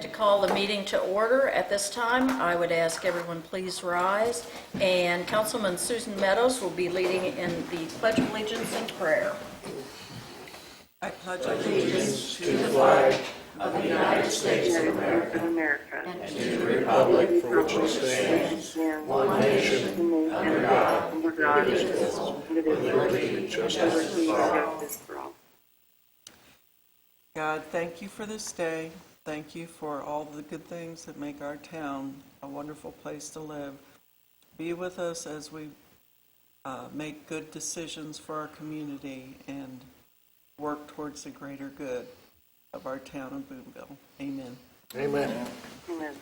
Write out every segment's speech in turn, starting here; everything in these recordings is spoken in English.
like to call the meeting to order. At this time, I would ask everyone please rise, and Councilman Susan Meadows will be leading in the Pledge of Allegiance and prayer. I pledge allegiance to the flag of the United States of America and to the republic for which it stands, one nation, under God, indivisible, with liberty and justice for all. God, thank you for this day. Thank you for all the good things that make our town a wonderful place to live. Be with us as we make good decisions for our community and work towards the greater good of our town of Boonville. Amen. Amen. Amen.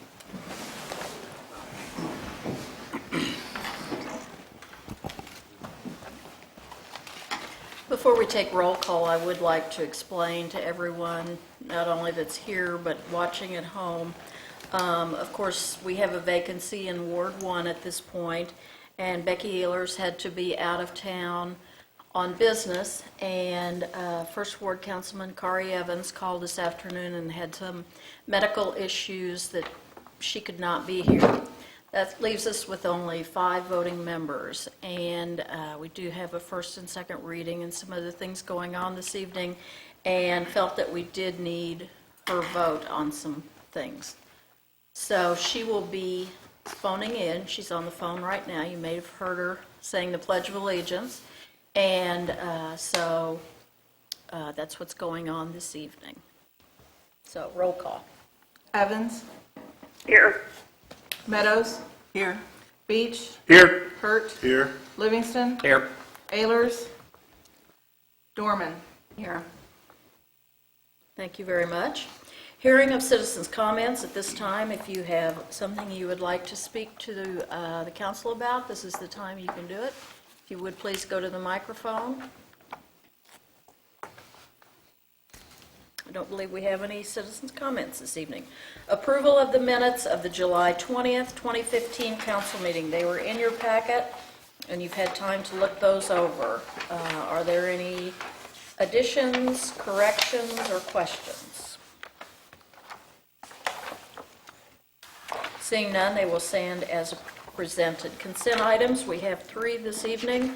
Before we take roll call, I would like to explain to everyone, not only that's here, but watching at home. Of course, we have a vacancy in Ward 1 at this point, and Becky Ehlers had to be out of town on business, and First Ward Councilman Kari Evans called this afternoon and had some medical issues that she could not be here. That leaves us with only 5 voting members, and we do have a first and second reading and some other things going on this evening, and felt that we did need her vote on some things. So she will be phoning in. She's on the phone right now. You may have heard her saying the Pledge of Allegiance. And so that's what's going on this evening. So roll call. Evans? Here. Meadows? Here. Beach? Here. Hurt? Here. Livingston? Here. Ehlers? Dorman? Here. Thank you very much. Hearing of citizens' comments at this time. If you have something you would like to speak to the council about, this is the time you can do it. If you would please go to the microphone. I don't believe we have any citizens' comments this evening. Approval of the minutes of the July 20th, 2015 council meeting. They were in your packet, and you've had time to look those over. Are there any additions, corrections, or questions? Seeing none, they will stand as presented. Consent items, we have 3 this evening.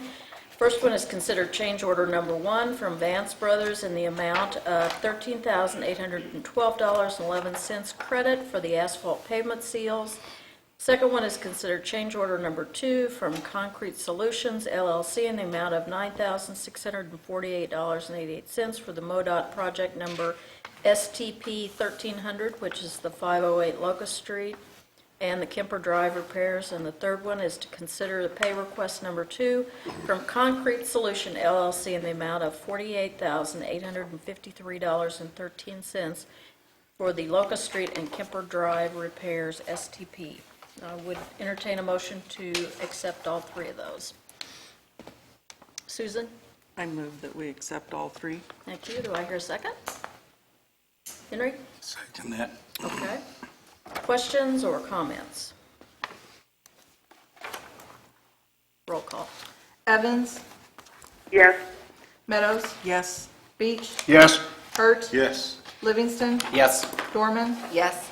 First one is considered change order number 1 from Vance Brothers in the amount of $13,812.11 credit for the asphalt pavement seals. Second one is considered change order number 2 from Concrete Solutions LLC in the amount of $9,648.88 for the MoDOT project number STP 1300, which is the 508 Locust Street and the Kemper Drive repairs. And the third one is to consider the pay request number 2 from Concrete Solution LLC in the amount of $48,853.13 for the Locust Street and Kemper Drive repairs STP. I would entertain a motion to accept all 3 of those. Susan? I move that we accept all 3. Thank you. Do I hear a second? Henry? Second that. Okay. Questions or comments? Roll call. Evans? Yes. Meadows? Yes. Beach? Yes. Hurt? Yes. Livingston? Yes. Dorman? Yes.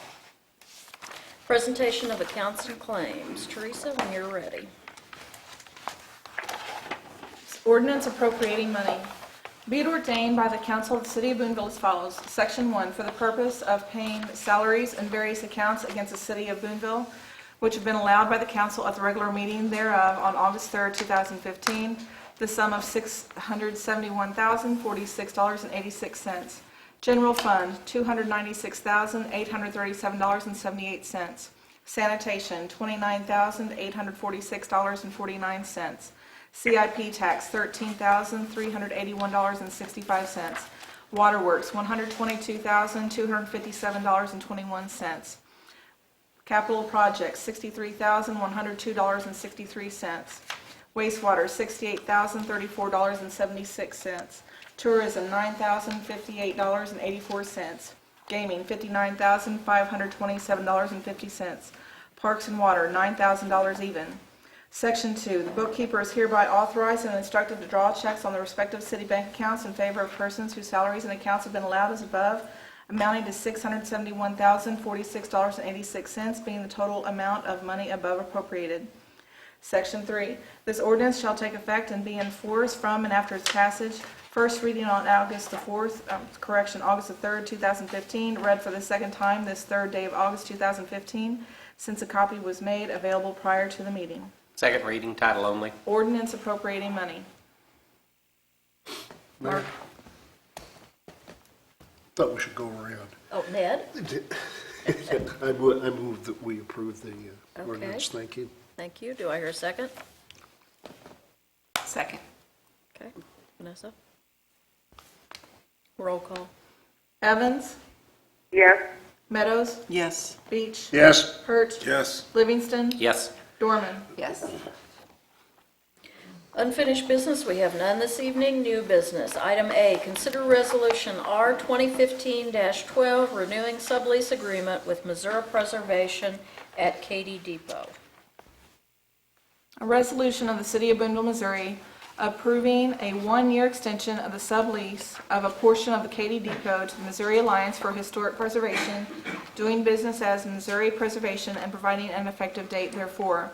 Presentation of accounts and claims. Teresa, when you're ready. Ordinance appropriating money. Be it ordained by the Council of the City of Boonville as follows. Section 1, for the purpose of paying salaries and various accounts against the City of Boonville, which have been allowed by the Council at the regular meeting thereof on August 3rd, 2015, the sum of $671,046.86. General Fund, $296,837.78. Sanitation, $29,846.49. CIP tax, $13,381.65. Waterworks, $122,257.21. Capital projects, $63,102.63. Wastewater, $68,034.76. Tourism, $9,058.84. Gaming, $59,527.50. Parks and Water, $9,000 even. Section 2, the bookkeeper is hereby authorized and instructed to draw checks on the respective city bank accounts in favor of persons whose salaries and accounts have been allowed as above, amounting to $671,046.86, being the total amount of money above appropriated. Section 3, this ordinance shall take effect and be enforced from and after its passage. First reading on August the 4th, August the 3rd, 2015, read for the second time this third day of August 2015, since a copy was made available prior to the meeting. Second reading, title only. Ordinance appropriating money. Mayor, thought we should go around. Oh, Ned? I move that we approve the ordinance. Thank you. Thank you. Do I hear a second? Second. Okay. Vanessa? Roll call. Evans, Yes. Meadows, Yes. Beach, Yes. Hurt, Yes. Livingston, Yes. Dorman. Yes. Unfinished business, we have none this evening. New business. Item A, consider resolution R 2015-12, renewing sublease agreement with Missouri Preservation at Katy Depot. A resolution of the City of Boonville, Missouri, approving a one-year extension of the sublease of a portion of the Katy Depot to the Missouri Alliance for Historic Preservation, doing business as Missouri Preservation and providing an effective date therefor.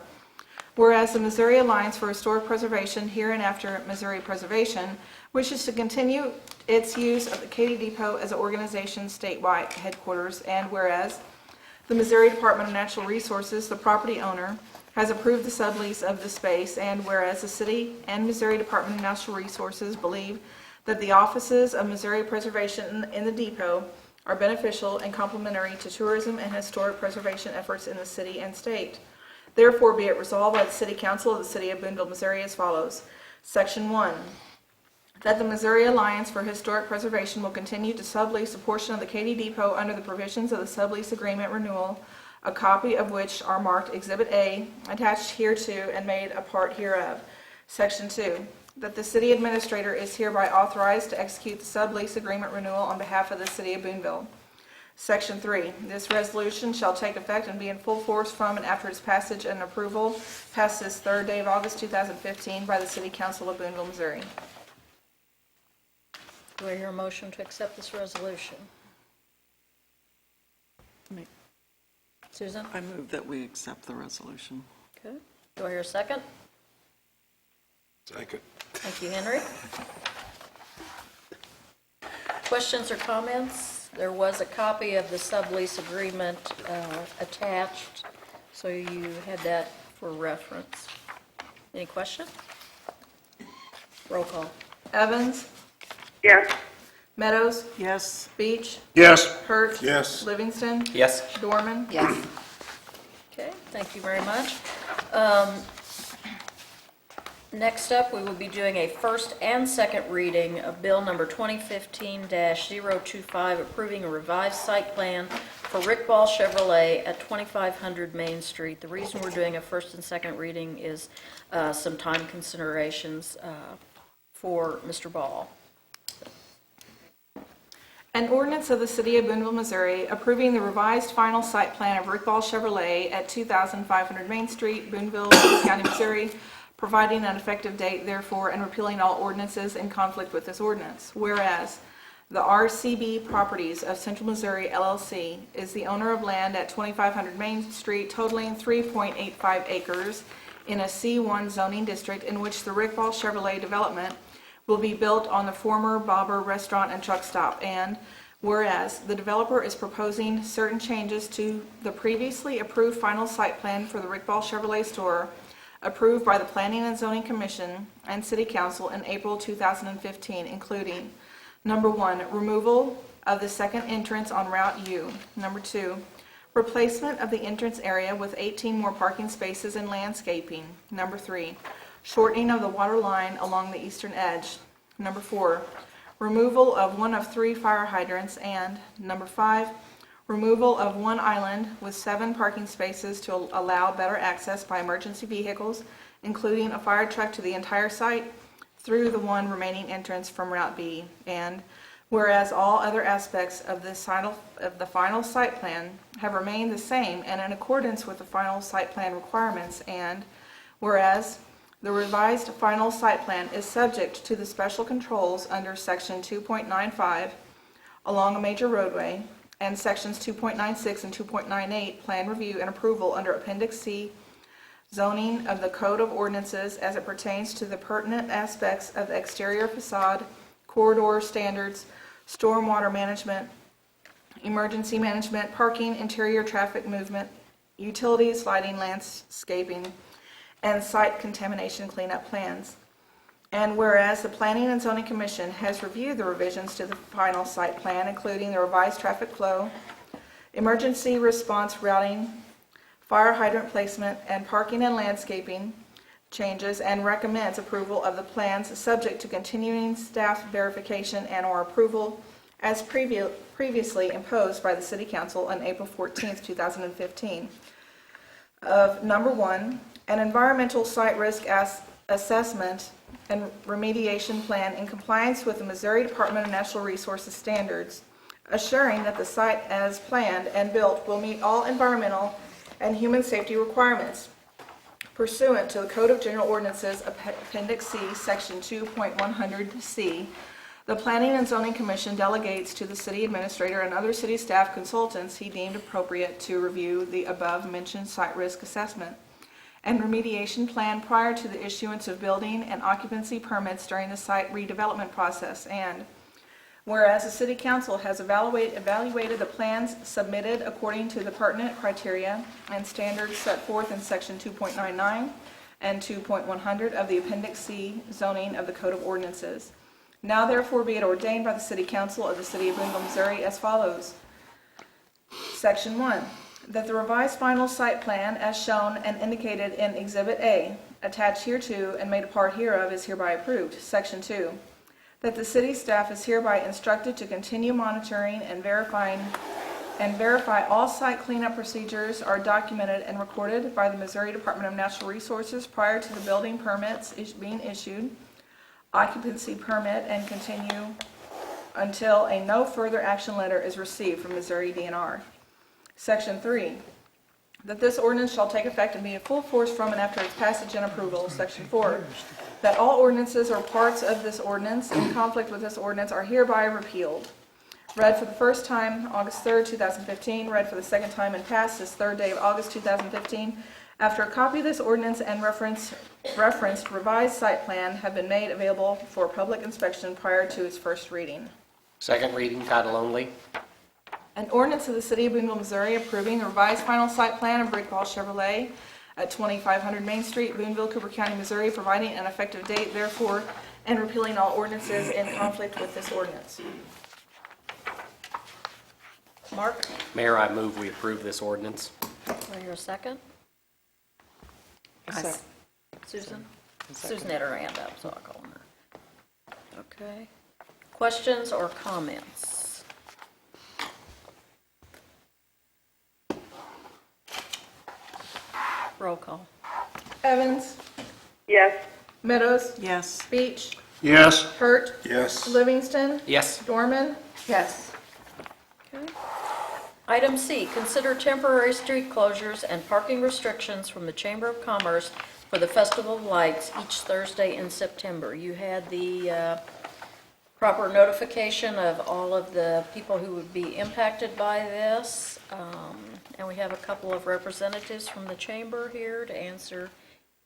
Whereas the Missouri Alliance for Historic Preservation, hereinafter Missouri Preservation, wishes to continue its use of the Katy Depot as an organization's statewide headquarters, and whereas the Missouri Department of Natural Resources, the property owner, has approved the sublease of the space, and whereas the City and Missouri Department of Natural Resources believe that the offices of Missouri Preservation in the depot are beneficial and complementary to tourism and historic preservation efforts in the city and state. Therefore, be it resolved by the City Council of the City of Boonville, Missouri as follows. Section 1, that the Missouri Alliance for Historic Preservation will continue to sublease a portion of the Katy Depot under the provisions of the sublease agreement renewal, a copy of which are marked Exhibit A, attached hereto and made a part hereof. Section 2, that the city administrator is hereby authorized to execute the sublease agreement renewal on behalf of the City of Boonville. Section 3, this resolution shall take effect and be in full force from and after its passage and approval past this third day of August 2015 by the City Council of Boonville, Missouri. Do I hear a motion to accept this resolution? Susan? I move that we accept the resolution. Okay. Do I hear a second? Second. Thank you, Henry. Questions or comments? There was a copy of the sublease agreement attached, so you had that for reference. Any question? Roll call. Evans, Yes. Meadows, Yes. Beach, Yes. Hurt, Yes. Livingston, Yes. Dorman. Yes. Okay, thank you very much. Next up, we will be doing a first and second reading of Bill Number 2015-025, approving a revised site plan for Rick Ball Chevrolet at 2500 Main Street. The reason we're doing a first and second reading is some time considerations for Mr. Ball. An ordinance of the City of Boonville, Missouri, approving the revised final site plan of Rick Ball Chevrolet at 2500 Main Street, Boonville, County, Missouri, providing an effective date therefore, and repealing all ordinances in conflict with this ordinance. Whereas the RCB Properties of Central Missouri, LLC, is the owner of land at 2500 Main Street totaling 3.85 acres in a C1 zoning district in which the Rick Ball Chevrolet development will be built on the former Bobber Restaurant and Truck Stop, and whereas the developer is proposing certain changes to the previously approved final site plan for the Rick Ball Chevrolet store, approved by the Planning and Zoning Commission and City Council in April 2015, including, number 1, removal of the second entrance on Route U. Number 2, replacement of the entrance area with 18 more parking spaces and landscaping. Number 3, shortening of the water line along the eastern edge. Number 4, removal of one of 3 fire hydrants, and number 5, removal of one island with 7 parking spaces to allow better access by emergency vehicles, including a fire truck, to the entire site through the one remaining entrance from Route B. And whereas all other aspects of the final site plan have remained the same and in accordance with the final site plan requirements, and whereas the revised final site plan is subject to the special controls under Section 2.95, along a major roadway, and sections 2.96 and 2.98, plan review and approval under Appendix C, zoning of the Code of Ordinances as it pertains to the pertinent aspects of the exterior facade, corridor standards, stormwater management, emergency management, parking, interior traffic movement, utilities, lighting, landscaping, and site contamination cleanup plans. And whereas the Planning and Zoning Commission has reviewed the revisions to the final site plan, including the revised traffic flow, emergency response routing, fire hydrant placement, and parking and landscaping changes, and recommends approval of the plans subject to continuing staff verification and/or approval as previously imposed by the City Council on April 14th, 2015. Of number 1, an environmental site risk assessment and remediation plan in compliance with the Missouri Department of Natural Resources standards, assuring that the site as planned and built will meet all environmental and human safety requirements pursuant to the Code of General Ordinances, Appendix C, Section 2.100C. The Planning and Zoning Commission delegates to the city administrator and other city staff consultants he deemed appropriate to review the above-mentioned site risk assessment and remediation plan prior to the issuance of building and occupancy permits during the site redevelopment process. And whereas the City Council has evaluated the plans submitted according to the pertinent criteria and standards set forth in Section 2.99 and 2.100 of the Appendix C zoning of the Code of Ordinances. Now therefore be it ordained by the City Council of the City of Boonville, Missouri as follows. Section 1. That the revised final site plan as shown and indicated in Exhibit A, attached hereto and made a part hereof, is hereby approved. Section 2. That the city staff is hereby instructed to continue monitoring and verify all site cleanup procedures are documented and recorded by the Missouri Department of Natural Resources prior to the building permits being issued, occupancy permit, and continue until a no further action letter is received from Missouri DNR. Section 3. That this ordinance shall take effect and be in full force from and after its passage and approval. Section 4. That all ordinances or parts of this ordinance in conflict with this ordinance are hereby repealed. Read for the first time August 3rd, 2015. Read for the second time and passed this 3rd day of August 2015. After a copy of this ordinance and referenced revised site plan have been made available for public inspection prior to its first reading. Second reading, title only. An ordinance of the City of Boonville, Missouri approving the revised final site plan of Brickball Chevrolet at 2500 Main Street, Boonville, Cooper County, Missouri, providing an effective date therefore and repealing all ordinances in conflict with this ordinance. Mark, Mayor, I move we approve this ordinance. do I hear a second? Susan? Susan had her hand up, so I'll call on her. Okay. Questions or comments? Roll call. Evans, Yes. Meadows, Yes. Beach, Yes. Hurt, Yes. Livingston, Yes. Dorman. Yes. Okay. Item C, consider temporary street closures and parking restrictions from the Chamber of Commerce for the Festival of Lights each Thursday in September. You had the proper notification of all of the people who would be impacted by this. And we have a couple of representatives from the Chamber here to answer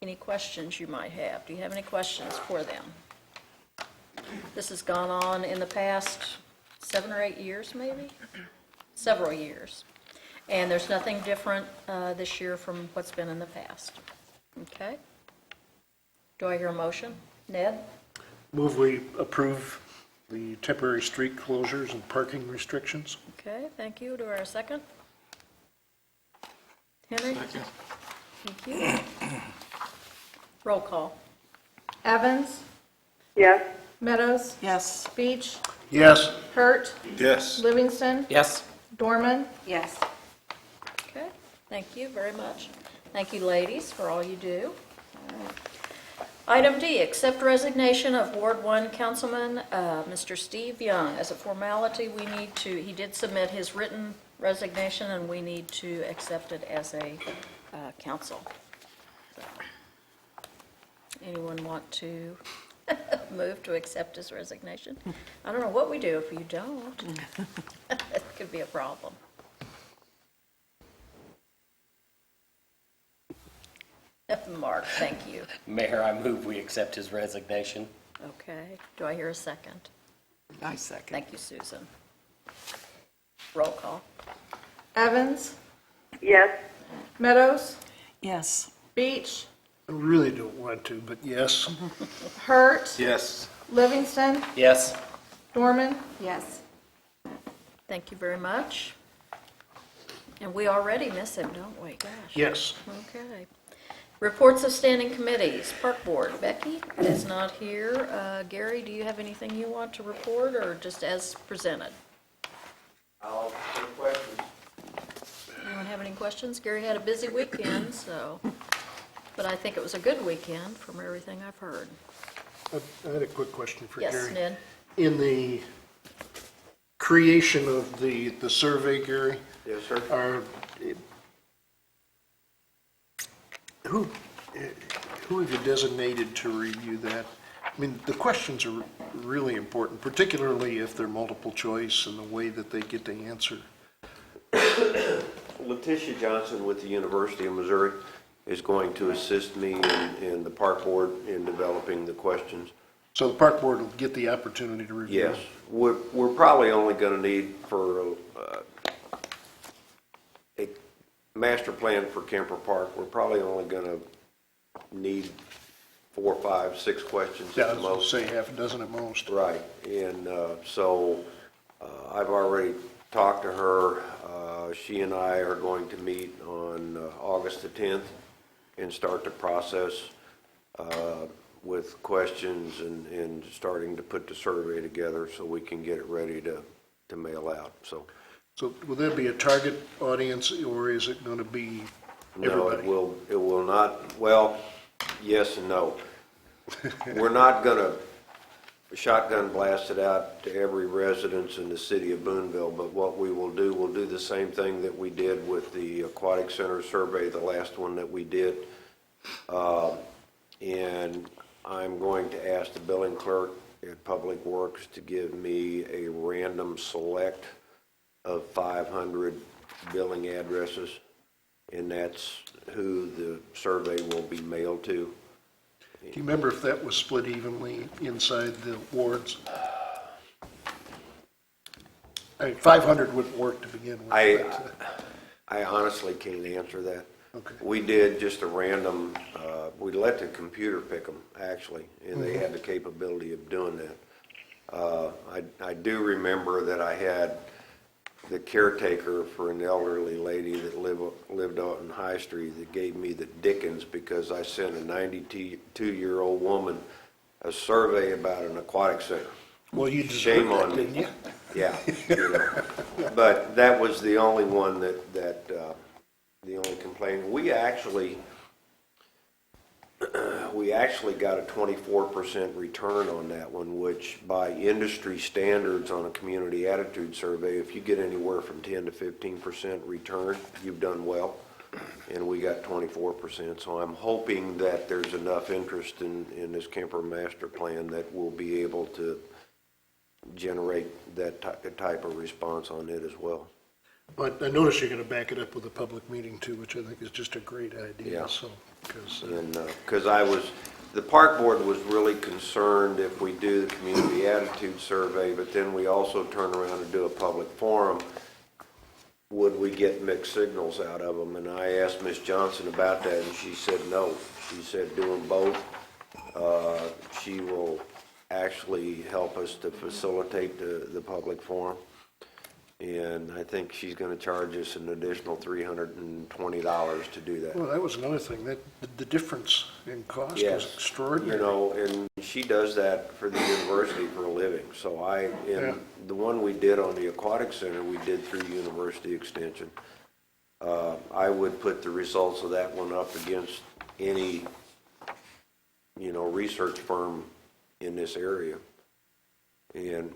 any questions you might have. Do you have any questions for them? This has gone on in the past 7 or 8 years, maybe? Several years. And there's nothing different this year from what's been in the past. Okay? Do I hear a motion? Ned? Move we approve the temporary street closures and parking restrictions. Okay, thank you. Do I hear a second? Henry? Second. Thank you. Roll call. Evans, Yes. Meadows, Yes. Beach, Yes. Hurt, Yes. Livingston, Yes. Dorman. Yes. Okay, thank you very much. Thank you, ladies, for all you do. Item D, accept resignation of Ward 1 Councilman Mr. Steve Young. As a formality, we need to, he did submit his written resignation, and we need to accept it as a council. So, anyone want to Move to accept his resignation. I don't know what we do if you don't. It could be a problem. Mark, thank you. Mayor, I move we accept his resignation. Okay, do I hear a second? I second. Thank you, Susan. Roll call. Evans, Yes. Meadows, Yes. Beach, I really don't want to, but yes. Hurt, Yes. Livingston, Yes. Dorman, Yes. Thank you very much. And we already miss him, don't we? Gosh. Yes. Okay. Reports of standing committees. Park Board, Becky is not here. Gary, do you have anything you want to report, or just as presented? I'll take questions. Anyone have any questions? Gary had a busy weekend, so, but I think it was a good weekend from everything I've heard. I had a quick question for Gary. Yes, Ned? In the creation of the survey, Gary, Yes, sir. who have you designated to review that? I mean, the questions are really important, particularly if they're multiple choice and the way that they get to answer. Letitia Johnson with the University of Missouri is going to assist me in the park board in developing the questions. So the park board will get the opportunity to review. Yes, we're probably only going to need for a master plan for Kemper Park, we're probably only going to need 4, 5, 6 questions Yeah, I at was the going to most. say half a dozen at most. Right, and so I've already talked to her. She and I are going to meet on August the 10th and start the process with questions and starting to put the survey together so we can get it ready to mail out, so. So will there be a target audience, or is it going to be No, everybody? it will not, well, yes and no. We're not gonna shotgun blast it out to every residence in the city of Boonville, but what we will do, we'll do the same thing that we did with the Aquatic Center survey, the last one that we did. And I'm going to ask the billing clerk at Public Works to give me a random select of 500 billing addresses, and that's who the survey will be mailed to. Do you remember if that was split evenly inside the wards? I mean, 500 wouldn't work to begin with. I honestly can't answer that. Okay. We did just a random, we let the computer pick them, actually, and they had the capability of doing that. I do remember that I had the caretaker for an elderly lady that lived out in High Street that gave me the dickens because I sent a 92-year-old woman a survey about an aquatic center. Well, you deserve Shame that, on me. didn't you? Yeah, you know. But that was the only one that the only complaint. We actually got a 24% return on that one, which by industry standards on a community attitude survey, if you get anywhere from 10 to 15% return, you've done well. And we got 24%. So I'm hoping that there's enough interest in this Kemper master plan that we'll be able to generate that type of response on it as well. But I notice you're going to back it up with a public meeting too, which I think is just a great idea. Yeah. So, because And, because the park board was really concerned if we do the community attitude survey, but then we also turn around and do a public forum, would we get mixed signals out of them? And I asked Ms. Johnson about that, and she said no. She said do them both. She will actually help us to facilitate the public forum. And I think she's going to charge us an additional $320 to do that. well, that was another thing. That the difference in cost was Yes, extraordinary. you know, and she does that for the university for a living. So Yeah. the one we did on the Aquatic Center, we did through University Extension. I would put the results of that one up against any, research firm in this area. And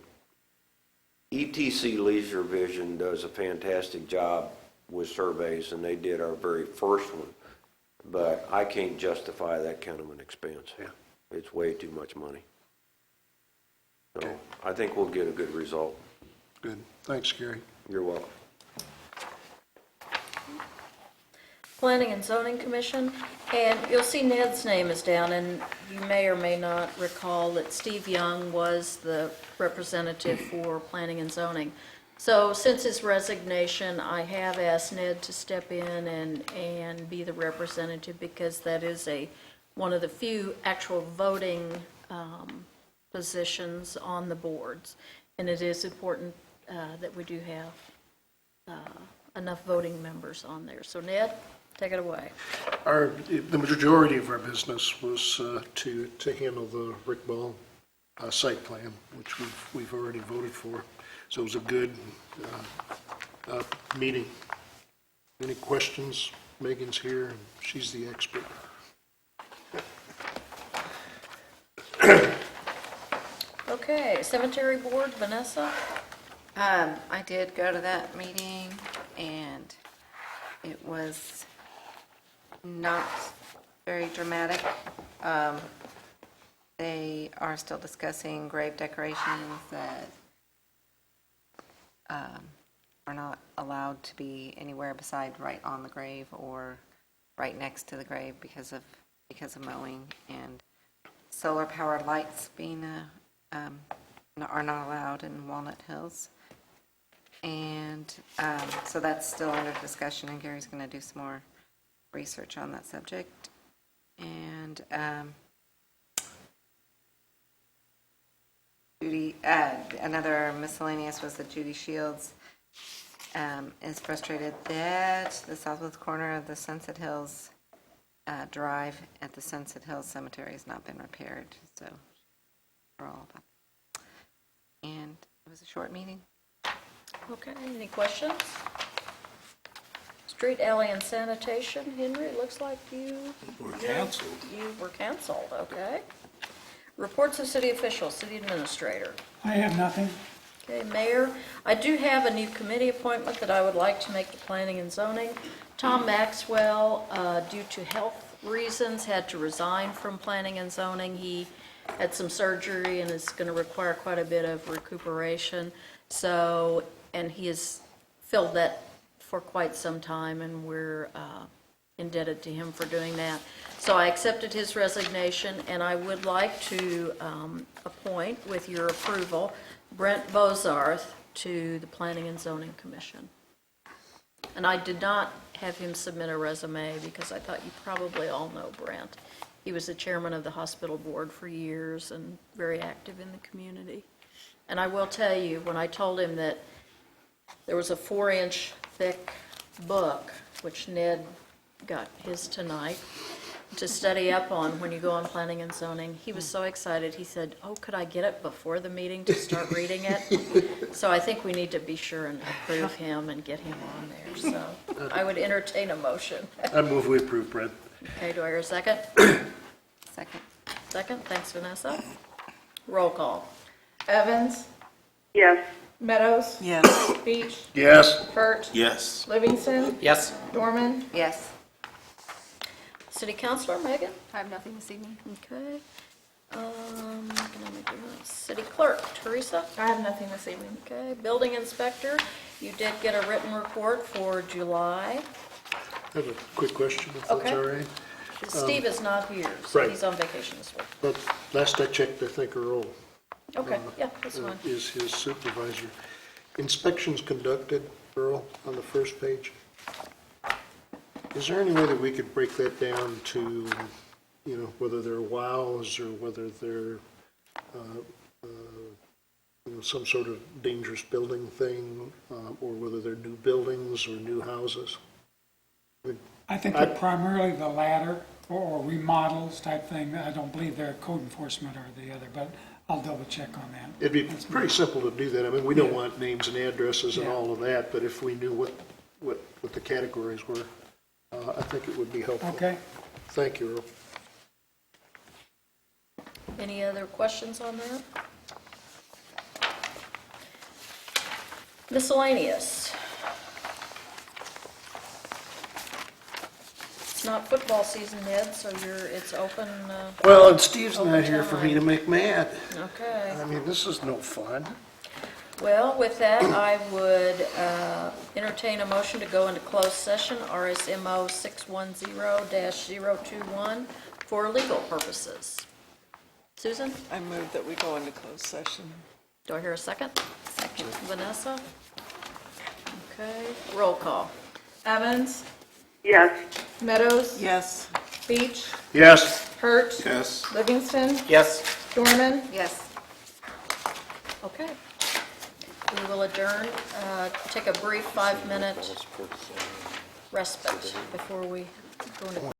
ETC Leisure Vision does a fantastic job with surveys, and they did our very first one. But I can't justify that kind of an expense. Yeah. It's way too much money. So I think we'll get a good result. Good. Thanks, Gary. You're welcome. Planning and Zoning Commission, and you'll see Ned's name is down, and you may or may not recall that Steve Young was the representative for Planning and Zoning. So since his resignation, I have asked Ned to step in and be the representative, because that is one of the few actual voting positions on the boards. And it is important that we do have enough voting members on there. So Ned, take it away. The majority of our business was to handle the Rick Ball site plan, which we've already voted for. So it was a good meeting. Any questions? Megan's here, and she's the expert. Okay, Cemetery Board, Vanessa? I did go to that meeting, and it was not very dramatic. They are still discussing grave decorations that are not allowed to be anywhere beside right on the grave or right next to the grave because of mowing, and solar powered lights being are not allowed in Walnut Hills. And so that's still under discussion, and Gary's going to do some more research on that subject. And Judy, another miscellaneous was that Judy Shields is frustrated that the southwest corner of the Sunset Hills Drive at the Sunset Hills Cemetery has not been repaired. So we're all about that. And it was a short meeting. Okay, any questions? Street, alley, and sanitation, Henry, it looks like you were canceled, okay. Reports of city officials, city administrator. I have nothing. Okay, Mayor, I do have a new committee appointment that I would like to make to planning and zoning. Tom Maxwell, due to health reasons, had to resign from planning and zoning. He had some surgery and is going to require quite a bit of recuperation. So, and he has filled that for quite some time, and we're indebted to him for doing that. So I accepted his resignation, and I would like to appoint, with your approval, Brent Bozarth to the Planning and Zoning Commission. And I did not have him submit a resume because I thought you probably all know Brent. He was the chairman of the hospital board for years and very active in the community. And I will tell you, when I told him that there was a 4-inch thick book, which Ned got his tonight, to study up on when you go on planning and zoning, he was so excited. He said, "Oh, could I get it before the meeting to start reading it?" So I think we need to be sure and approve him and get him on there. So I would entertain a motion. I move we approve, Brent. Okay, do I hear a second? Second. Second, thanks, Vanessa. Roll call. Evans, Yes. Meadows, Yes. Beach, Yes. Burt, Yes. Livingston, Yes. Dorman. Yes. City Councilor, Megan? I have nothing this evening. Okay. Let me do this. City Clerk, Teresa? I have nothing this evening. Okay. Building Inspector, you did get a written report for July. I have a quick question, if that's Okay. all right. Steve is not here, so right. he's on vacation this week. But last I checked, I think Earl Okay, yeah, that's fine. is his supervisor. Inspections conducted, Earl, on the first page. Is there any way that we could break that down to, whether they're wows or whether they're, some sort of dangerous building thing, or whether they're new buildings or new houses? I think they're primarily the latter, or remodels type thing. I don't believe they're code enforcement or the other, but I'll double check on that. It'd be pretty simple to do that. I mean, we don't want names and addresses and Yeah. all of that, but if we knew what the categories were, I think it would be helpful. Okay? Thank you, Earl. Any other questions on that? Miscellaneous. not football season yet, so it's open. Well, and Steve's Over not here for me to time. make mad. Okay. I mean, this is no fun. Well, with that, I would entertain a motion to go into closed session, RSMO 610-021, for legal purposes. Susan, I move that we go into closed session. do I hear a second? Second. Vanessa? Okay, roll call. Evans, Yes. Meadows, Yes. Beach, Yes. Hurt, Yes. Livingston, Yes. Dorman. Yes. Okay. We will adjourn, take a brief 5-minute respite before we go into